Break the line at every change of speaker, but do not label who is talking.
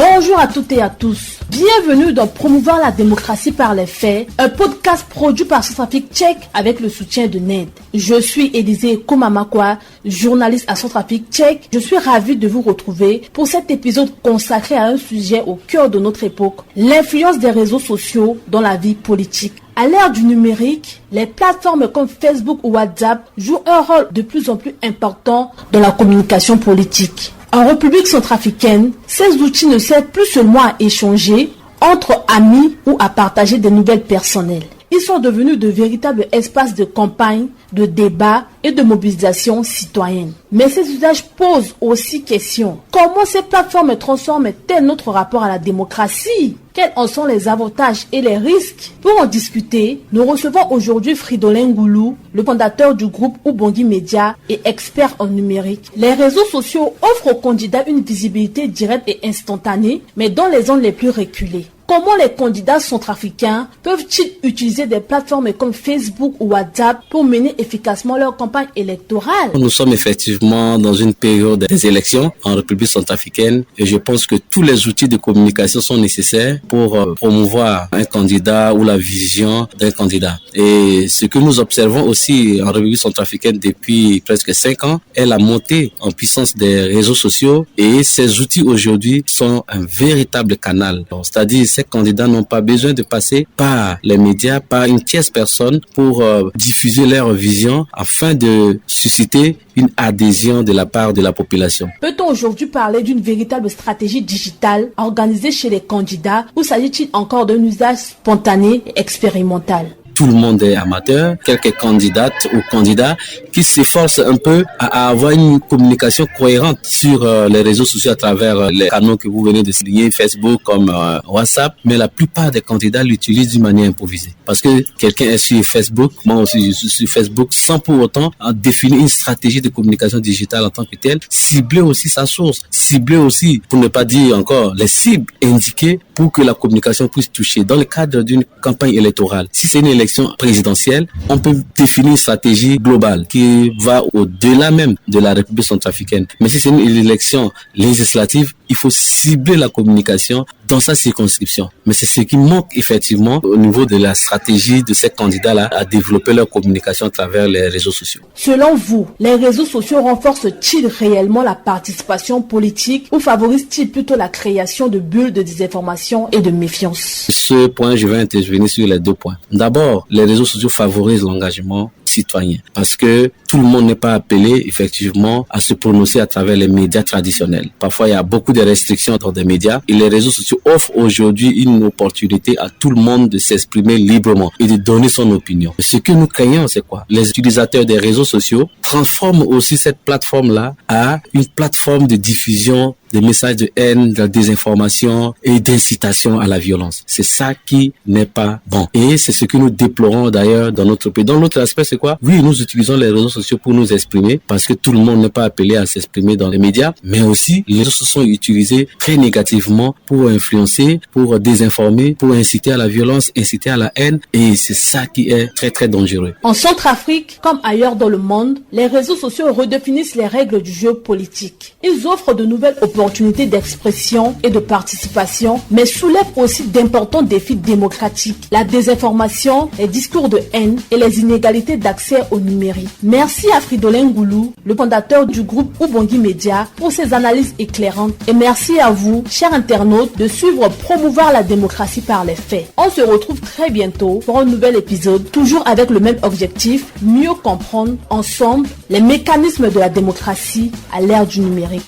Bonjour à toutes et à tous. Bienvenue dans Promouvoir la démocratie par les faits, un podcast produit par Centrafrique Tchèque avec le soutien de NED. Je suis Élisée Komamakwa, journaliste à Centrafrique Tchèque. Je suis ravie de vous retrouver pour cet épisode consacré à un sujet au cœur de notre époque, l'influence des réseaux sociaux dans la vie politique. À l'ère du numérique, les plateformes comme Facebook ou WhatsApp jouent un rôle de plus en plus important dans la communication politique. En République centrafricaine, ces outils ne servent plus seulement à échanger entre amis ou à partager des nouvelles personnelles. Ils sont devenus de véritables espaces de campagne, de débat et de mobilisation citoyenne. Mais ces usages posent aussi question. Comment ces plateformes transforment-elles notre rapport à la démocratie ? Quels en sont les avantages et les risques? Pour en discuter, nous recevons aujourd'hui Fridolin Goulou, le fondateur du groupe Ubongi Media et expert en numérique. Les réseaux sociaux offrent aux candidats une visibilité directe et instantanée, mais dans les zones les plus reculées. Comment les candidats centrafricains peuvent-ils utiliser des plateformes comme Facebook ou WhatsApp pour mener efficacement leur campagne électorale?
Nous sommes effectivement dans une période des élections en République centrafricaine et je pense que tous les outils de communication sont nécessaires pour promouvoir un candidat ou la vision d'un candidat. Et ce que nous observons aussi en République centrafricaine depuis presque 5 ans est la montée en puissance des réseaux sociaux et ces outils aujourd'hui sont un véritable canal. C'est-à-dire ces candidats n'ont pas besoin de passer par les médias, par une tierce personne pour diffuser leur vision afin de susciter une adhésion de la part de la population.
Peut-on aujourd'hui parler d'une véritable stratégie digitale organisée chez les candidats ou s'agit-il encore d'un usage spontané et expérimental?
Tout le monde est amateur, quelques candidates ou candidats qui s'efforcent un peu à avoir une communication cohérente sur les réseaux sociaux à travers les canaux que vous venez de souligner, Facebook comme WhatsApp, mais la plupart des candidats l'utilisent d'une manière improvisée. Parce que quelqu'un est sur Facebook, moi aussi je suis sur Facebook, sans pour autant définir une stratégie de communication digitale en tant que telle, cibler aussi sa source, cibler aussi, pour ne pas dire encore, les cibles indiquées pour que la communication puisse toucher. Dans le cadre d'une campagne électorale, si c'est une élection présidentielle, on peut définir une stratégie globale qui va au-delà même de la République centrafricaine. Mais si c'est une élection législative, il faut cibler la communication dans sa circonscription. Mais c'est ce qui manque effectivement au niveau de la stratégie de ces candidats-là à développer leur communication à travers les réseaux sociaux.
Selon vous, les réseaux sociaux renforcent-ils réellement la participation politique ou favorisent-ils plutôt la création de bulles de désinformation et de méfiance?
Ce point, je vais intervenir sur les 2 points. D'abord, les réseaux sociaux favorisent l'engagement citoyen parce que tout le monde n'est pas appelé effectivement à se prononcer à travers les médias traditionnels. Parfois, il y a beaucoup de restrictions dans des médias et les réseaux sociaux offrent aujourd'hui une opportunité à tout le monde de s'exprimer librement et de donner son opinion. Ce que nous craignons, c'est quoi? Les utilisateurs des réseaux sociaux transforment aussi cette plateforme-là à une plateforme de diffusion des messages de haine, de la désinformation et d'incitation à la violence. C'est ça qui n'est pas bon. Et c'est ce que nous déplorons d'ailleurs dans notre pays. Dans l'autre aspect, c'est quoi? Oui, nous utilisons les réseaux sociaux pour nous exprimer parce que tout le monde n'est pas appelé à s'exprimer dans les médias, mais aussi les réseaux sociaux sont utilisés très négativement pour influencer, pour désinformer, pour inciter à la violence, inciter à la haine et c'est ça qui est très très dangereux.
En Centrafrique, comme ailleurs dans le monde, les réseaux sociaux redéfinissent les règles du jeu politique. Ils offrent de nouvelles opportunités d'expression et de participation, mais soulèvent aussi d'importants défis démocratiques, la désinformation, les discours de haine et les inégalités d'accès au numérique. Merci à Fridolin Goulou, le fondateur du groupe Ubongi Media, pour ses analyses éclairantes. Et merci à vous, chers internautes, de suivre Promouvoir la démocratie par les faits. On se retrouve très bientôt pour un nouvel épisode, toujours avec le même objectif, mieux comprendre ensemble les mécanismes de la démocratie à l'ère du numérique.